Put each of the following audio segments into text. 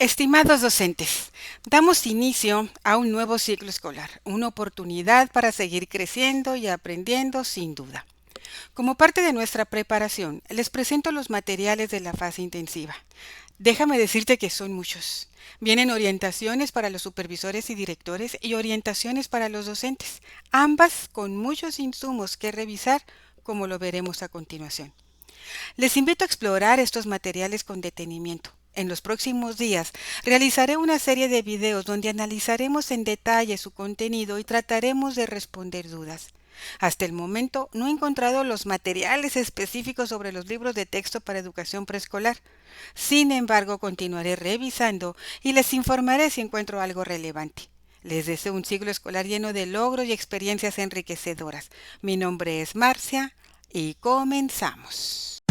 Estimados docentes, damos inicio a un nuevo ciclo escolar, una oportunidad para seguir creciendo y aprendiendo sin duda. Como parte de nuestra preparación, les presento los materiales de la fase intensiva. Déjame decirte que son muchos. Vienen orientaciones para los supervisores y directores y orientaciones para los docentes, ambas con muchos insumos que revisar, como lo veremos a continuación. Les invito a explorar estos materiales con detenimiento. En los próximos días realizaré una serie de videos donde analizaremos en detalle su contenido y trataremos de responder dudas. Hasta el momento no he encontrado los materiales específicos sobre los libros de texto para educación preescolar. Sin embargo, continuaré revisando y les informaré si encuentro algo relevante. Les deseo un ciclo escolar lleno de logros y experiencias enriquecedoras. Mi nombre es Marcia y comenzamos.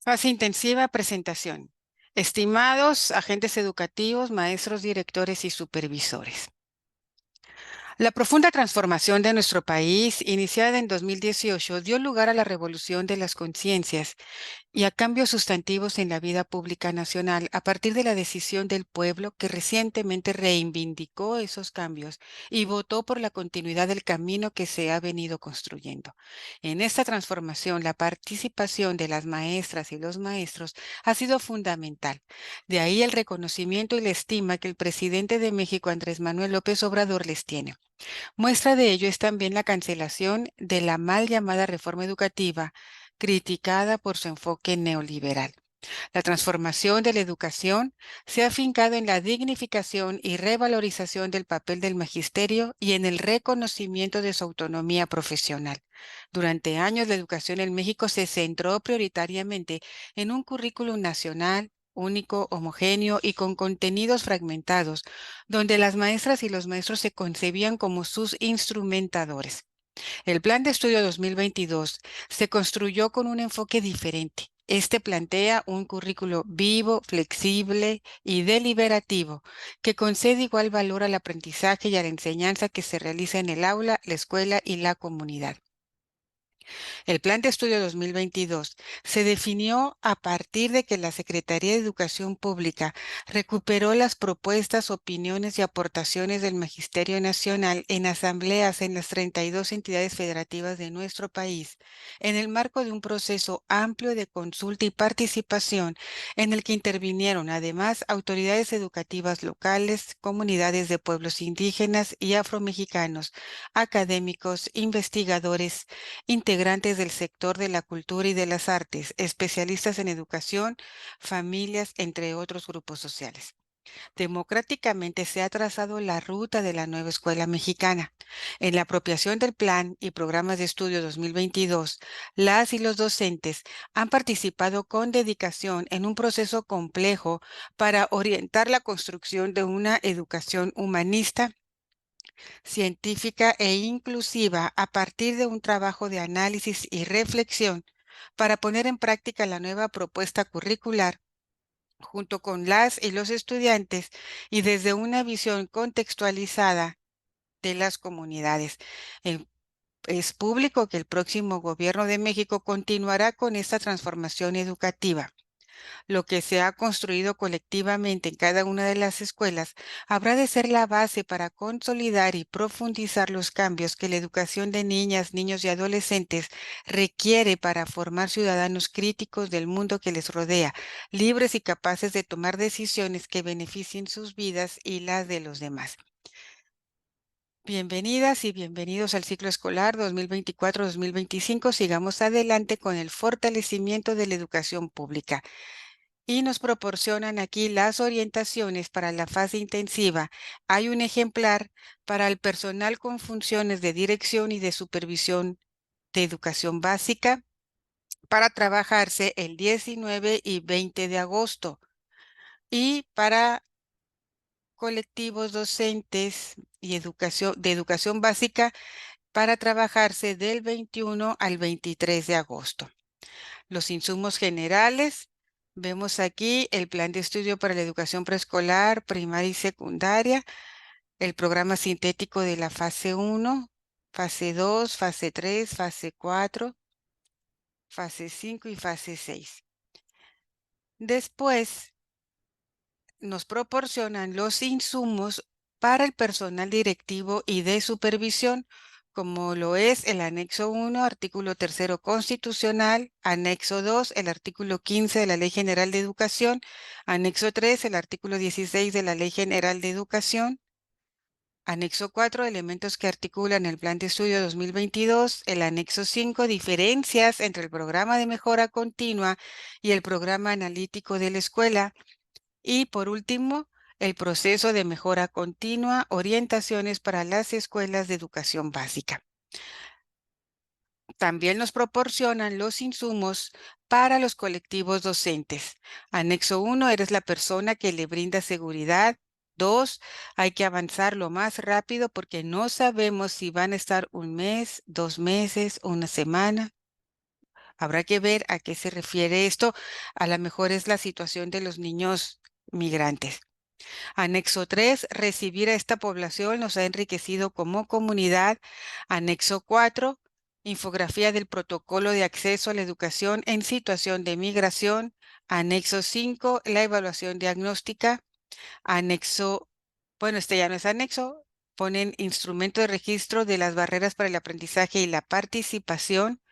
Fase intensiva, presentación. Estimados agentes educativos, maestros, directores y supervisores. La profunda transformación de nuestro país, iniciada en 2018, dio lugar a la revolución de las conciencias y a cambios sustantivos en la vida pública nacional a partir de la decisión del pueblo que recientemente reivindicó esos cambios y votó por la continuidad del camino que se ha venido construyendo. En esta transformación, la participación de las maestras y los maestros ha sido fundamental. De ahí el reconocimiento y la estima que el presidente de México, Andrés Manuel López Obrador, les tiene. Muestra de ello es también la cancelación de la mal llamada reforma educativa, criticada por su enfoque neoliberal. La transformación de la educación se ha afincado en la dignificación y revalorización del papel del magisterio y en el reconocimiento de su autonomía profesional. Durante años, la educación en México se centró prioritariamente en un currículum nacional, único, homogéneo y con contenidos fragmentados, donde las maestras y los maestros se concebían como sus instrumentadores. El Plan de Estudio 2022 se construyó con un enfoque diferente. Este plantea un currículo vivo, flexible y deliberativo que concede igual valor al aprendizaje y a la enseñanza que se realiza en el aula, la escuela y la comunidad. El Plan de Estudio 2022 se definió a partir de que la Secretaría de Educación Pública recuperó las propuestas, opiniones y aportaciones del Magisterio Nacional en asambleas en las 32 entidades federativas de nuestro país, en el marco de un proceso amplio de consulta y participación en el que intervinieron además autoridades educativas locales, comunidades de pueblos indígenas y afromexicanos, académicos, investigadores, integrantes del sector de la cultura y de las artes, especialistas en educación, familias, entre otros grupos sociales. Democráticamente se ha trazado la ruta de la nueva escuela mexicana. En la apropiación del plan y programas de estudio 2022, las y los docentes han participado con dedicación en un proceso complejo para orientar la construcción de una educación humanista, científica e inclusiva a partir de un trabajo de análisis y reflexión para poner en práctica la nueva propuesta curricular junto con las y los estudiantes y desde una visión contextualizada de las comunidades. Eh, Es público que el próximo gobierno de México continuará con esta transformación educativa. Lo que se ha construido colectivamente en cada una de las escuelas habrá de ser la base para consolidar y profundizar los cambios que la educación de niñas, niños y adolescentes requiere para formar ciudadanos críticos del mundo que les rodea, libres y capaces de tomar decisiones que beneficien sus vidas y las de los demás. Bienvenidas y bienvenidos al ciclo escolar 2024-2025. Sigamos adelante con el fortalecimiento de la educación pública y nos proporcionan aquí las orientaciones para la fase intensiva. Hay un ejemplar para el personal con funciones de dirección y de supervisión de educación básica para trabajarse el 19 y 20 de agosto y para colectivos docentes y de educación básica para trabajarse del 21 al 23 de agosto. Los insumos generales. Vemos aquí el plan de estudio para la educación preescolar, primaria y secundaria, el programa sintético de la fase 1, fase 2, fase 3, fase 4, fase 5 y fase 6. Después nos proporcionan los insumos para el personal directivo y de supervisión, como lo es el anexo 1, artículo 3 constitucional, anexo 2, el artículo 15 de la Ley General de Educación, anexo 3, el artículo 16 de la Ley General de Educación, anexo 4, elementos que articulan el Plan de Estudio 2022, el anexo 5, diferencias entre el programa de mejora continua y el programa analítico de la escuela, y por último, el proceso de mejora continua, orientaciones para las escuelas de educación básica. También nos proporcionan los insumos para los colectivos docentes. Anexo 1, eres la persona que le brinda seguridad. 2, hay que avanzar lo más rápido porque no sabemos si van a estar un mes, 2 meses, una semana. Habrá que ver a qué se refiere esto. A lo mejor es la situación de los niños migrantes. Anexo 3, recibir a esta población nos ha enriquecido como comunidad. Anexo 4, infografía del protocolo de acceso a la educación en situación de migración. Anexo 5, la evaluación diagnóstica. Anexo, bueno, este ya no es anexo, ponen instrumento de registro de las barreras para el aprendizaje y la participación.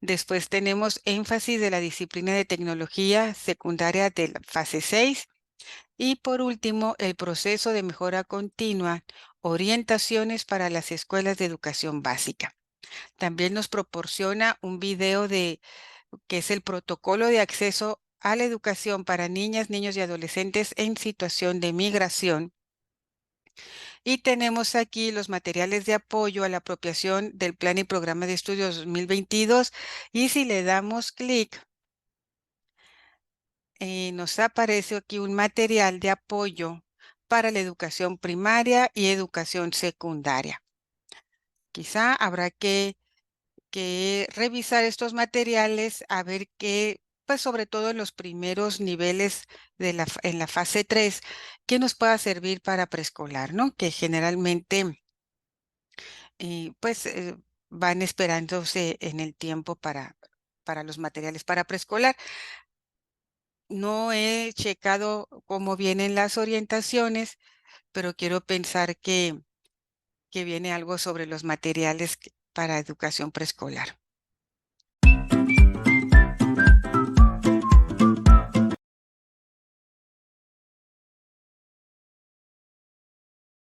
Después tenemos énfasis de la disciplina de tecnología secundaria de la fase 6. Y por último, el proceso de mejora continua, orientaciones para las escuelas de educación básica. También nos proporciona un video de que es el protocolo de acceso a la educación para niñas, niños y adolescentes en situación de migración. Y tenemos aquí los materiales de apoyo a la apropiación del Plan y Programa de Estudios 2022. Y si le damos clic, nos aparece aquí un material de apoyo para la educación primaria y educación secundaria. Quizá habrá que revisar estos materiales a ver qué, pues sobre todo en los primeros niveles en la fase 3, que nos pueda servir para preescolar, ¿no? Que generalmente pues van esperándose en el tiempo para los materiales para preescolar. No he checado cómo vienen las orientaciones, pero quiero pensar que viene algo sobre los materiales para educación preescolar.